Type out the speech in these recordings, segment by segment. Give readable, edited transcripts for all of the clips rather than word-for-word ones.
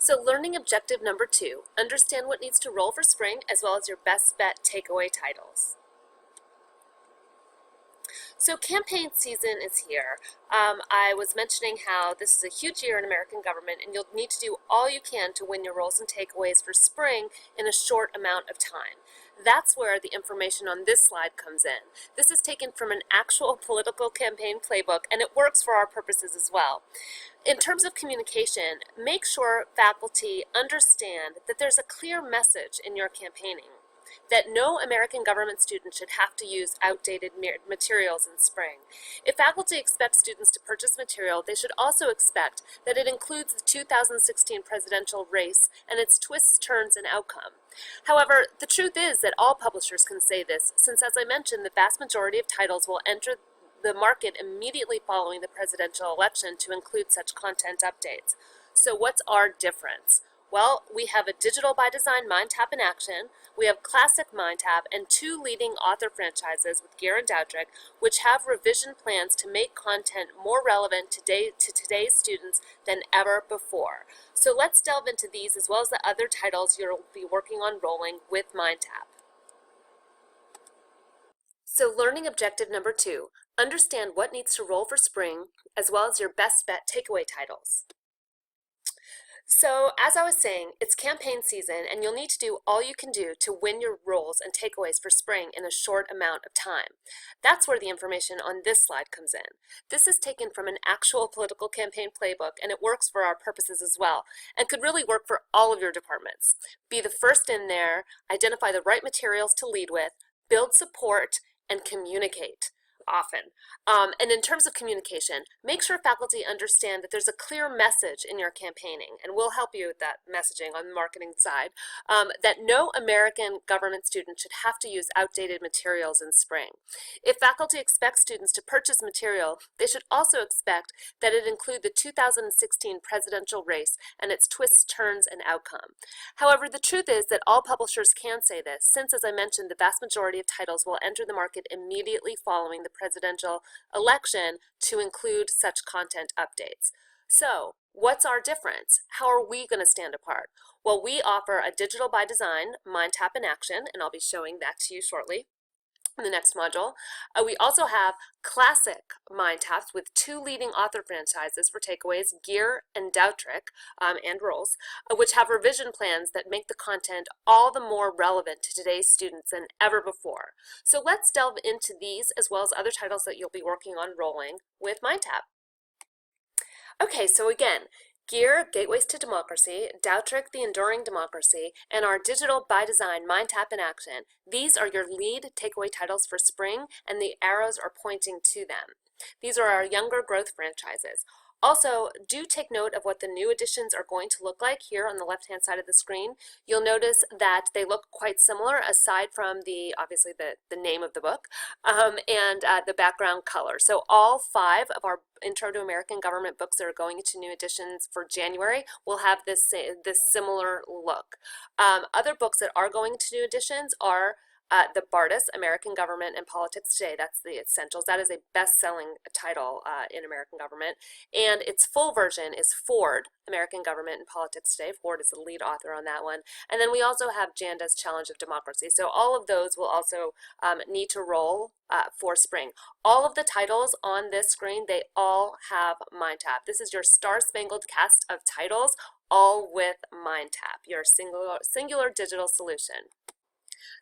So learning objective number 2, understand what needs to roll for spring as well as your best bet takeaway titles. So campaign season is here. I was mentioning how this is a huge year in American government and you'll need to do all you can to win your rolls and takeaways for spring in a short amount of time. That's where the information on this slide comes in. This is taken from an actual political campaign playbook and it works for our purposes as well. In terms of communication, make sure faculty understand that there's a clear message in your campaigning, that no American government student should have to use outdated materials in spring. If faculty expect students to purchase material, they should also expect that it includes the 2016 presidential race and its twists, turns, and outcome. However, the truth is that all publishers can say this, since, as I mentioned, the vast majority of titles will enter the market immediately following the presidential election to include such content updates. So what's our difference? Well, we have a digital by design MindTap in action, we have classic MindTap, and 2 leading author franchises with Gear and Dowtrick, which have revision plans to make content more relevant to today's students than ever before. So let's delve into these as well as the other titles you'll be working on rolling with MindTap. So learning objective number 2, understand what needs to roll for spring as well as your best bet takeaway titles. So as I was saying, it's campaign season and you'll need to do all you can do to win your rolls and takeaways for spring in a short amount of time. That's where the information on this slide comes in. This is taken from an actual political campaign playbook and it works for our purposes as well and could really work for all of your departments. Be the first in there, identify the right materials to lead with, build support, and communicate often. And in terms of communication, make sure faculty understand that there's a clear message in your campaigning, and we'll help you with that messaging on the marketing side, that no American government student should have to use outdated materials in spring. If faculty expect students to purchase material, they should also expect that it include the 2016 presidential race and its twists, turns, and outcome. However, the truth is that all publishers can say this, since, as I mentioned, the vast majority of titles will enter the market immediately following the presidential election to include such content updates. So, what's our difference? How are we going to stand apart? Well, we offer a digital by design MindTap in action, and I'll be showing that to you shortly in the next module. We also have classic MindTaps with 2 leading author franchises for takeaways, Gear and Dowtrick, and rolls, which have revision plans that make the content all the more relevant to today's students than ever before. So let's delve into these as well as other titles that you'll be working on rolling with MindTap. Okay, so again, Gear, Gateways to Democracy, Dowtrick, The Enduring Democracy, and our digital by design MindTap in action. These are your lead takeaway titles for spring, and the arrows are pointing to them. These are our younger growth franchises. Also, do take note of what the new editions are going to look like here on the left-hand side of the screen. You'll notice that they look quite similar aside from obviously the name of the book and the background color. So all 5 of our Intro to American Government books that are going into new editions for January will have this similar look. Other books that are going into new editions are the Bardis, American Government and Politics Today. That's the Essentials. That is a best-selling title in American government. And its full version is Ford, American Government and Politics Today. Ford is the lead author on that one. And then we also have Janda's Challenge of Democracy. So all of those will also need to roll for spring. All of the titles on this screen, they all have MindTap. This is your star-spangled cast of titles, all with MindTap, your singular digital solution.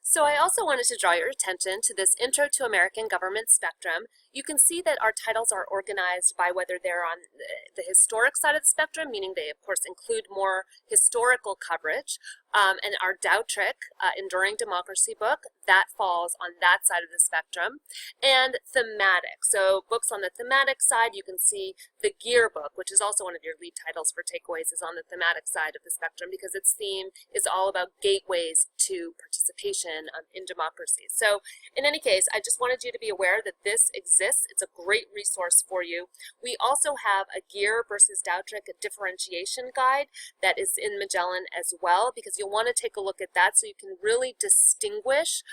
So I also wanted to draw your attention to this Intro to American Government spectrum. You can see that our titles are organized by whether they're on the historic side of the spectrum, meaning they of course include more historical coverage, and our Dowtrick, Enduring Democracy book, that falls on that side of the spectrum, and thematic. So books on the thematic side, you can see the Gear book, which is also one of your lead titles for takeaways, is on the thematic side of the spectrum because its theme is all about gateways to participation in democracy. So in any case, I just wanted you to be aware that this exists. It's a great resource for you. We also have a Gear versus Dowtrick differentiation guide that is in Magellan as well, because you'll want to take a look at that so you can really distinguish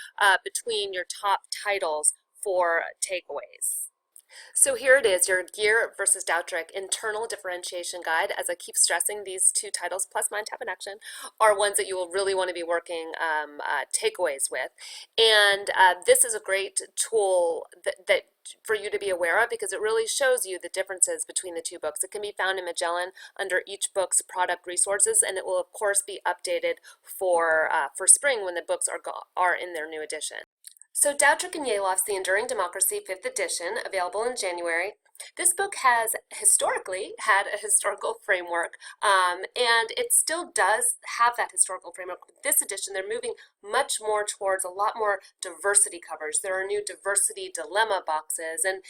between your top titles for takeaways. So here it is, your Gear versus Doutrick internal differentiation guide. As I keep stressing, these two titles plus Mind Tap and Action are ones that you will really want to be working takeaways with. And this is a great tool that for you to be aware of because it really shows you the differences between the two books. It can be found in Magellan under each book's product resources, and it will of course be updated for spring when the books are in their new edition. So Doutrick and Yalof's The Enduring Democracy, 5th edition, available in January. This book has historically had a historical framework, and it still does have that historical framework. With this edition, they're moving much more towards a lot more diversity coverage. There are new diversity dilemma boxes, and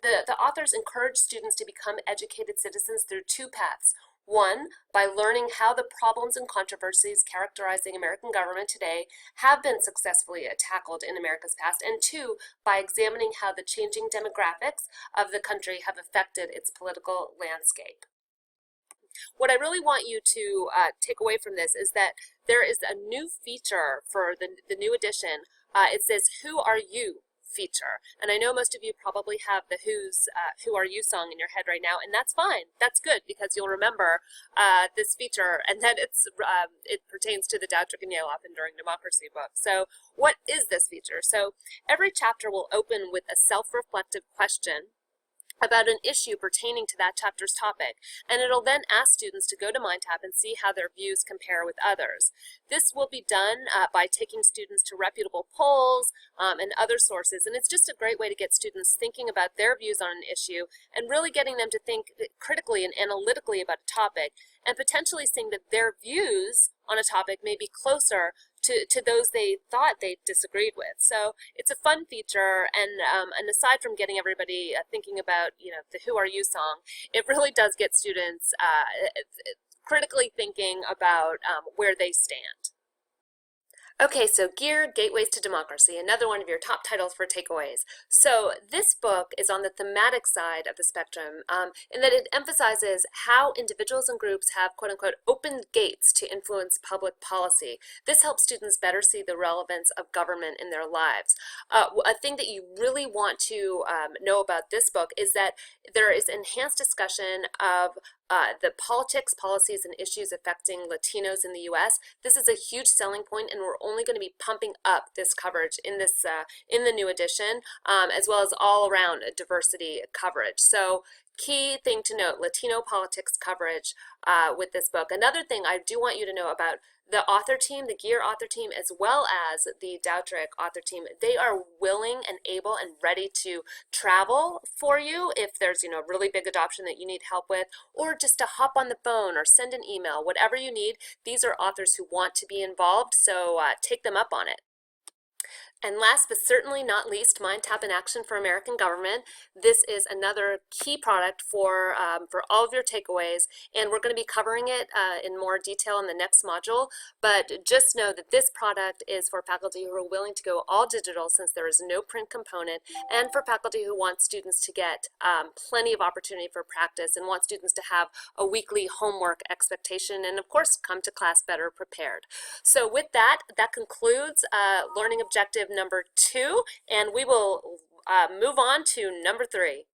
the authors encourage students to become educated citizens through two paths. One, by learning how the problems and controversies characterizing American government today have been successfully tackled in America's past, and two, by examining how the changing demographics of the country have affected its political landscape. What I really want you to take away from this is that there is a new feature for the new edition. It says, "Who are you?" feature. And I know most of you probably have the Who's Who Are You song in your head right now, and that's fine. That's good because you'll remember this feature and that it pertains to the Doutrick and Yalof Enduring Democracy book. So what is this feature? So every chapter will open with a self-reflective question about an issue pertaining to that chapter's topic, and it'll then ask students to go to MindTap and see how their views compare with others. This will be done by taking students to reputable polls and other sources, and it's just a great way to get students thinking about their views on an issue and really getting them to think critically and analytically about a topic, and potentially seeing that their views on a topic may be closer to those they thought they disagreed with. So it's a fun feature, and aside from getting everybody thinking about the Who Are You song, it really does get students critically thinking about where they stand. Okay, so Gear, Gateways to Democracy, another one of your top titles for takeaways. So this book is on the thematic side of the spectrum in that it emphasizes how individuals and groups have quote-unquote open gates to influence public policy. This helps students better see the relevance of government in their lives. A thing that you really want to know about this book is that there is enhanced discussion of the politics, policies, and issues affecting Latinos in the U.S. This is a huge selling point, and we're only going to be pumping up this coverage in this in the new edition, as well as all around diversity coverage. So key thing to note, Latino politics coverage with this book. Another thing I do want you to know about the author team, the Gear author team, as well as the Doutrick author team, they are willing and able and ready to travel for you if there's really big adoption that you need help with, or just to hop on the phone or send an email, whatever you need. These are authors who want to be involved, so take them up on it. And last but certainly not least, Mind Tap in Action for American Government. This is another key product for all of your takeaways, and we're going to be covering it in more detail in the next module. But just know that this product is for faculty who are willing to go all digital since there is no print component, and for faculty who want students to get plenty of opportunity for practice and want students to have a weekly homework expectation, and of course come to class better prepared. So with that, that concludes learning objective number 2, and we will move on to number 3.